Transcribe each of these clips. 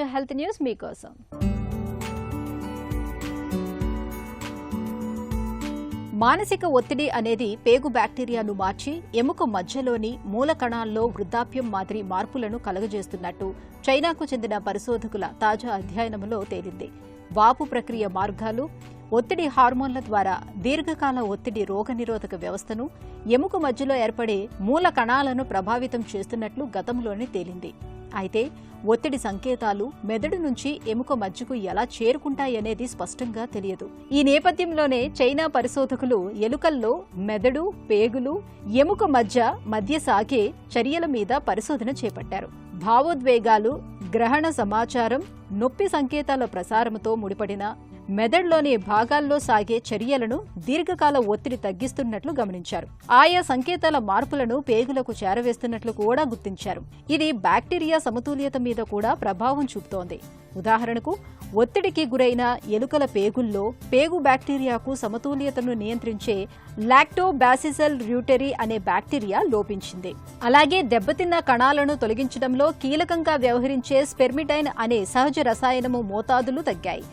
Health news మీకోసం. మానసిక ఒత్తిడి అనేది పేగు బ్యాక్టీరియాను మార్చి ఎముక మధ్యలోని మూల కణాల్లో వృద్ధాప్యం మాదిరి మార్పులను కలుగజేస్తున్నట్టు చైనాకు చెందిన పరిశోధకుల తాజా అధ్యయనంలో తేలింది. వాపు ప్రక్రియ మార్గాలు, ఒత్తిడి హార్మోన్ల ద్వారా దీర్ఘకాల ఒత్తిడి రోగనిరోధక వ్యవస్థను, ఎముక మధ్యలో ఏర్పడే మూల కణాలను ప్రభావితం చేస్తున్నట్లు గతంలోనే తేలింది. అయితే ఒత్తిడి సంకేతాలు మెదడు నుంచి ఎముక మధ్యకు ఎలా చేరుకుంటాయనేది స్పష్టంగా తెలియదు. ఈ నేపథ్యంలోనే చైనా పరిశోధకులు ఎలుకల్లో మెదడు, పేగులు, ఎముక మధ్య సాగే చర్యల మీద పరిశోధన చేపట్టారు. భావోద్వేగాలు, గ్రహణ సమాచారం, నొప్పి సంకేతాల ప్రసారంతో ముడిపడిన మెదడులోని భాగాల్లో సాగే చర్యలను దీర్ఘకాల ఒత్తిడి తగ్గిస్తున్నట్లు గమనించారు. ఆయా సంకేతాల మార్పులను పేగులకు చేరవేస్తున్నట్లు కూడా గుర్తించారు. ఇది బ్యాక్టీరియా సమతుల్యత మీద కూడా ప్రభావం చూపుతోంది. ఉదాహరణకు, ఒత్తిడికి గురైన ఎలుకల పేగుల్లో పేగు బ్యాక్టీరియాకు సమతుల్యతను నియంత్రించే లాక్టోబాసిల్లస్ ర్యూటెరి అనే బ్యాక్టీరియా లోపించింది. అలాగే దెబ్బతిన్న కణాలను తొలగించడంలో కీలకంగా వ్యవహరించే స్పెర్మిడైన్ అనే సహజ రసాయనము మోతాదులు తగ్గాయి.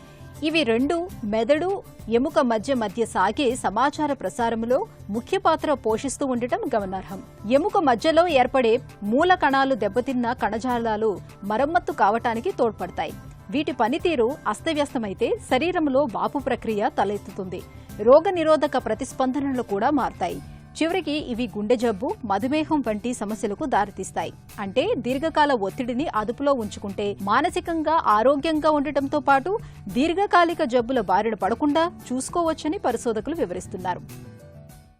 ఇవి రెండు మెదడు, ఎముక మధ్య సాగే సమాచార ప్రసారంలో ముఖ్య పాత్ర పోషిస్తూ ఉండటం గమనార్హం. ఎముక మధ్యలో ఏర్పడే మూల కణాలు దెబ్బతిన్న కణజాలాలు మరమ్మత్తు కావటానికి తోడ్పడతాయి. వీటి పనితీరు అస్తవ్యస్తమైతే శరీరంలో వాపు ప్రక్రియ తలెత్తుతుంది. రోగనిరోధక ప్రతిస్పందనలు కూడా మారతాయి. చివరికి ఇవి గుండె జబ్బు, మధుమేహం వంటి సమస్యలకు దారితీస్తాయి. అంటే దీర్ఘకాల ఒత్తిడిని అదుపులో ఉంచుకుంటే మానసికంగా ఆరోగ్యంగా ఉండటంతో పాటు దీర్ఘకాలిక జబ్బుల బారిన పడకుండా చూసుకోవచ్చని పరిశోధకులు వివరిస్తున్నారు.